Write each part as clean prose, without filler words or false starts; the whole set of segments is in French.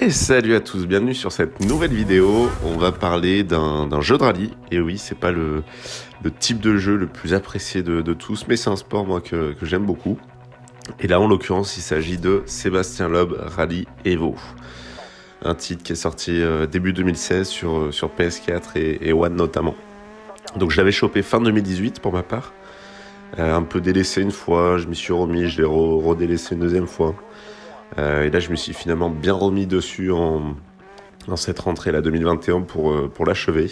Et salut à tous, bienvenue sur cette nouvelle vidéo. On va parler d'un jeu de rallye. Et oui, c'est pas le type de jeu le plus apprécié de tous, mais c'est un sport moi que j'aime beaucoup. Et là, en l'occurrence, il s'agit de Sébastien Loeb Rally Evo. Un titre qui est sorti début 2016 sur PS4 et One notamment. Donc je l'avais chopé fin 2018 pour ma part. Un peu délaissé une fois, je m'y suis remis, je l'ai redélaissé une deuxième fois. Et là, je me suis finalement bien remis dessus en cette rentrée là 2021 pour l'achever.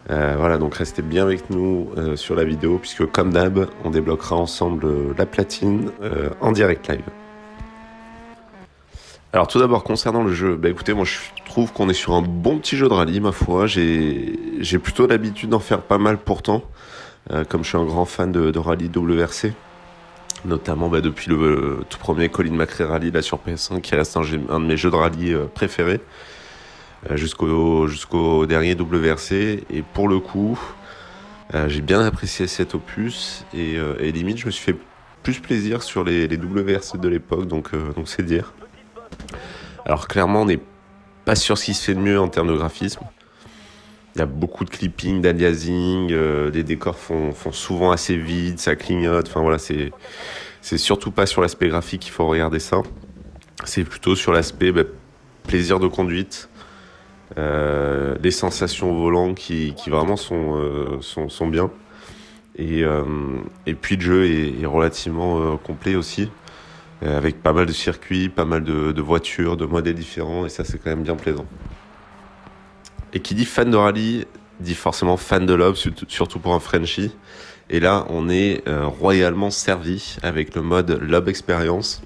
Voilà, donc restez bien avec nous sur la vidéo, puisque comme d'hab, on débloquera ensemble la platine en direct live. Alors tout d'abord, concernant le jeu, écoutez, moi je trouve qu'on est sur un bon petit jeu de rallye, ma foi. J'ai plutôt l'habitude d'en faire pas mal pourtant, comme je suis un grand fan de rallye WRC. Notamment depuis le tout premier Colin McRae Rally là sur PS1, qui reste un de mes jeux de rallye préférés, jusqu'au dernier WRC. Et pour le coup, j'ai bien apprécié cet opus, et limite je me suis fait plus plaisir sur les WRC de l'époque, donc c'est dire. Alors clairement, on n'est pas sur ce qui se fait de mieux en termes de graphisme. Il y a beaucoup de clipping, d'aliasing, les décors font souvent assez vide, ça clignote, enfin voilà, c'est surtout pas sur l'aspect graphique qu'il faut regarder ça. C'est plutôt sur l'aspect plaisir de conduite, les sensations au volant qui vraiment sont bien. Et puis le jeu est relativement complet aussi, avec pas mal de circuits, pas mal de voitures, de modèles différents, et ça c'est quand même bien plaisant. Et qui dit fan de rallye, dit forcément fan de Loeb, surtout pour un Frenchie. Et là, on est royalement servi avec le mode Loeb Experience,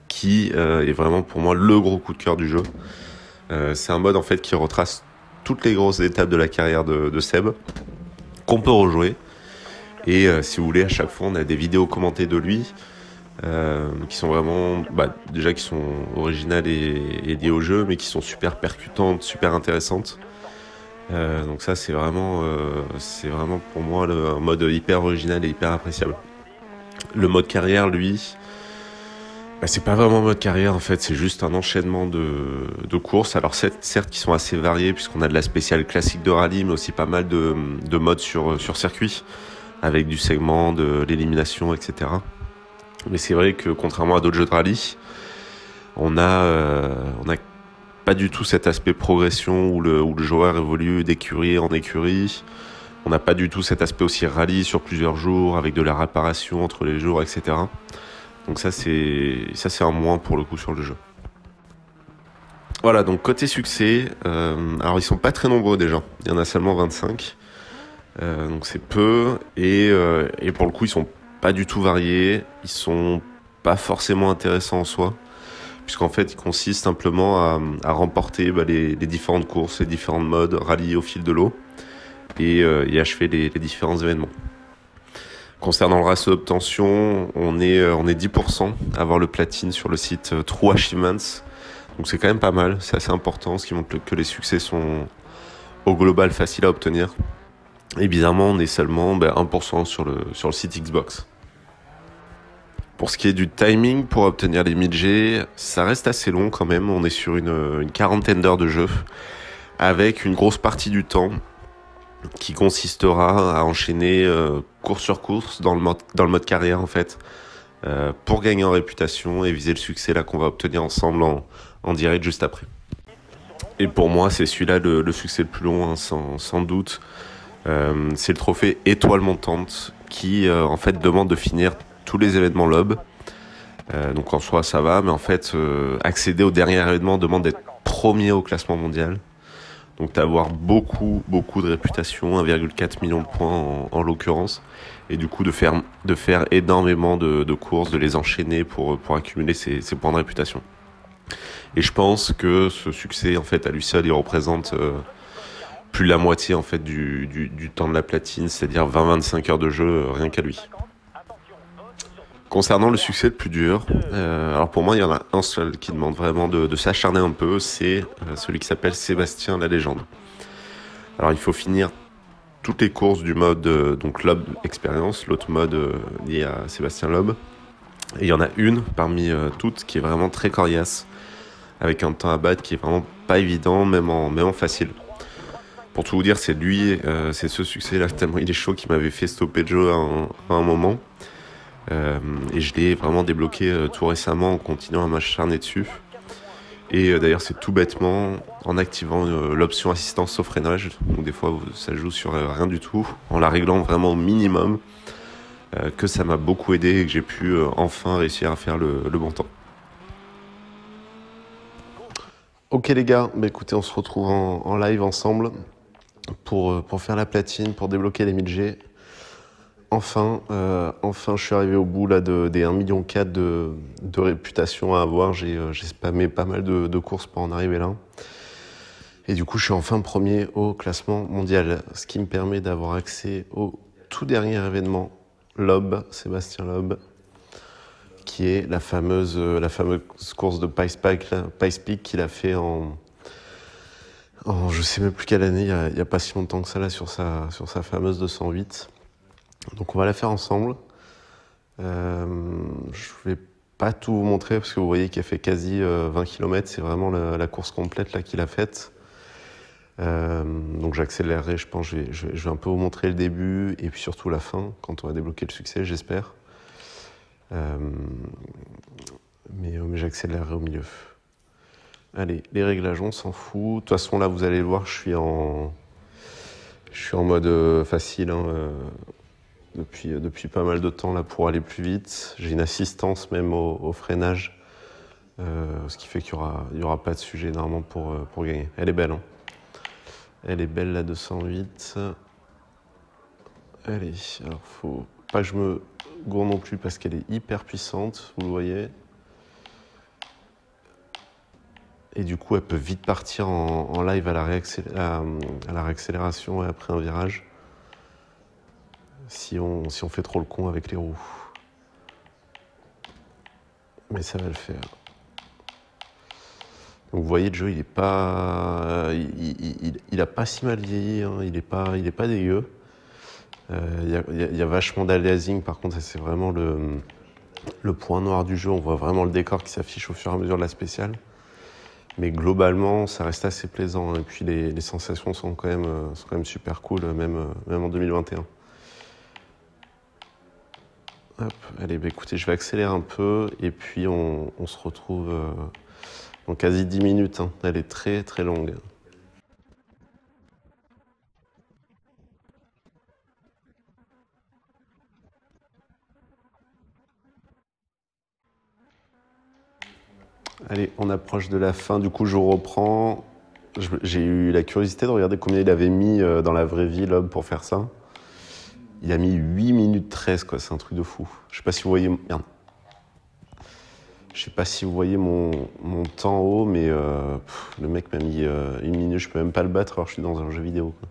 qui est vraiment pour moi le gros coup de cœur du jeu. C'est un mode en fait qui retrace toutes les grosses étapes de la carrière de Seb, qu'on peut rejouer. Et si vous voulez, à chaque fois, on a des vidéos commentées de lui, qui sont vraiment, déjà qui sont originales et liées au jeu, mais qui sont super percutantes, super intéressantes. Donc ça, c'est vraiment pour moi un mode hyper original et hyper appréciable. Le mode carrière, lui, c'est pas vraiment un mode carrière en fait, c'est juste un enchaînement de courses. Alors certes qui sont assez variés, puisqu'on a de la spéciale classique de rallye, mais aussi pas mal de modes sur circuit, avec du segment, de l'élimination, etc. Mais c'est vrai que contrairement à d'autres jeux de rallye, on a pas du tout cet aspect progression où le joueur évolue d'écurie en écurie. On n'a pas du tout cet aspect aussi rallye sur plusieurs jours, avec de la réparation entre les jours, etc. Donc ça c'est un moins pour le coup sur le jeu. Voilà, donc côté succès, alors ils sont pas très nombreux déjà, il y en a seulement 25. Donc c'est peu, et pour le coup ils sont pas du tout variés, ils sont pas forcément intéressants en soi, puisqu'en fait ils consistent simplement à remporter les différentes courses, les différents modes rallye au fil de l'eau, et achever les différents événements. Concernant le ratio d'obtention, on est 10% à avoir le platine sur le site True Achievements, donc c'est quand même pas mal, c'est assez important, ce qui montre que les succès sont au global faciles à obtenir. Et bizarrement, on est seulement 1% sur le site Xbox. Pour ce qui est du timing pour obtenir les 1000G, ça reste assez long quand même. On est sur une quarantaine d'heures de jeu, avec une grosse partie du temps qui consistera à enchaîner course sur course dans le mode carrière en fait, pour gagner en réputation et viser le succès là qu'on va obtenir ensemble en direct juste après. Et pour moi, c'est celui-là le succès le plus long, hein, sans doute. C'est le trophée étoile montante qui en fait demande de finir tous les événements Loeb. Donc en soi ça va, mais en fait accéder au dernier événement demande d'être premier au classement mondial. Donc d'avoir beaucoup de réputation, 1,4 million de points en l'occurrence, et du coup de faire énormément de courses, de les enchaîner pour accumuler ces points de réputation. Et je pense que ce succès en fait à lui seul il représente plus de la moitié en fait du temps de la platine, c'est-à-dire 20-25 heures de jeu rien qu'à lui. Concernant le succès le plus dur, alors pour moi il y en a un seul qui demande vraiment de s'acharner un peu, c'est celui qui s'appelle Sébastien la légende. Alors il faut finir toutes les courses du mode donc Loeb Experience, l'autre mode lié à Sébastien Loeb. Et il y en a une parmi toutes qui est vraiment très coriace, avec un temps à battre qui est vraiment pas évident, même en facile. Pour tout vous dire, c'est lui, c'est ce succès-là, tellement il est chaud, qui m'avait fait stopper le jeu à un moment. Et je l'ai vraiment débloqué tout récemment en continuant à m'acharner dessus. Et d'ailleurs, c'est tout bêtement en activant l'option assistance au freinage. Donc des fois, ça joue sur rien du tout, en la réglant vraiment au minimum, que ça m'a beaucoup aidé et que j'ai pu enfin réussir à faire le bon temps. Ok les gars, bah écoutez, on se retrouve en live ensemble pour faire la platine, pour débloquer les 1000G. Enfin, je suis arrivé au bout là, des 1,4 million de réputation à avoir. J'ai spammé pas mal de courses pour en arriver là. Et du coup, je suis enfin premier au classement mondial, ce qui me permet d'avoir accès au tout dernier événement, Loeb, Sébastien Loeb, qui est la fameuse course de Pikes Peak qu'il a fait en je sais même plus quelle année, il y a pas si longtemps que ça là, sur sa fameuse 208. Donc on va la faire ensemble. Je vais pas tout vous montrer parce que vous voyez qu'il a fait quasi 20 km, c'est vraiment la course complète là qu'il a faite. Donc j'accélérerai, je pense, je vais un peu vous montrer le début et puis surtout la fin, quand on va débloquer le succès, j'espère. Mais j'accélérerai au milieu. Allez, les réglages, on s'en fout. De toute façon, là, vous allez le voir, je suis en mode facile depuis pas mal de temps là, pour aller plus vite. J'ai une assistance même au freinage, ce qui fait qu'il y aura pas de sujet normalement pour gagner. Elle est belle, hein. Elle est belle, la 208. Allez, alors faut pas que je me gourde non plus parce qu'elle est hyper puissante, vous le voyez. Et du coup, elle peut vite partir en live à la réaccélération et après un virage. Si on fait trop le con avec les roues. Mais ça va le faire. Donc vous voyez, le jeu, il est pas, il a pas si mal vieilli, hein. Il est pas dégueu. Il y a vachement d'aliasing, par contre, ça c'est vraiment le point noir du jeu. On voit vraiment le décor qui s'affiche au fur et à mesure de la spéciale. Mais globalement, ça reste assez plaisant. Et puis les sensations sont quand même super cool, même en 2021. Hop, allez, bah écoutez, je vais accélérer un peu et puis on se retrouve dans quasi 10 minutes. Hein. Elle est très très longue. Allez, on approche de la fin. Du coup, je reprends. J'ai eu la curiosité de regarder combien il avait mis dans la vraie vie, l'homme, pour faire ça. Il a mis 8 minutes 13, quoi. C'est un truc de fou. Je sais pas si vous voyez... Merde. Je sais pas si vous voyez mon temps en haut, mais le mec m'a mis 1 minute. Je peux même pas le battre alors que je suis dans un jeu vidéo, quoi.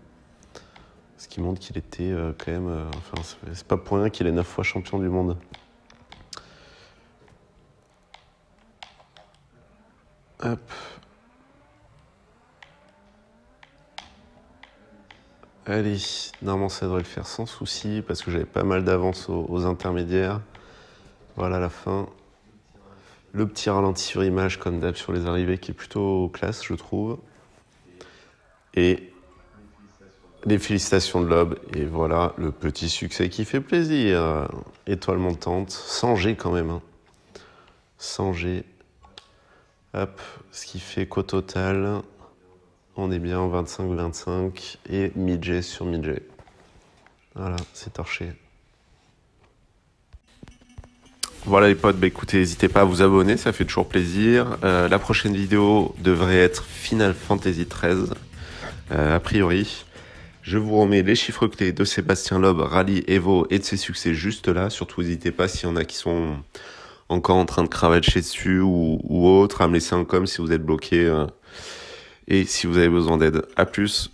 Ce qui montre qu'il était quand même... enfin, c'est pas pour rien qu'il est 9 fois champion du monde. Hop. Allez, normalement ça devrait le faire sans souci parce que j'avais pas mal d'avance aux intermédiaires. Voilà la fin. Le petit ralenti sur image comme d'hab sur les arrivées qui est plutôt classe, je trouve. Et les félicitations de Loeb. Et voilà le petit succès qui fait plaisir. Étoile montante, sans G quand même. Hein. Sans G. Hop, ce qui fait qu'au total, on est bien en 25-25 et 1000G sur 1000G. Voilà, c'est torché. Voilà les potes, bah écoutez, n'hésitez pas à vous abonner, ça fait toujours plaisir. La prochaine vidéo devrait être Final Fantasy XIII, a priori. Je vous remets les chiffres clés de Sébastien Loeb, Rally, Evo et de ses succès juste là. Surtout n'hésitez pas s'il y en a qui sont encore en train de cravacher dessus ou autre, à me laisser un com si vous êtes bloqué et si vous avez besoin d'aide. A plus.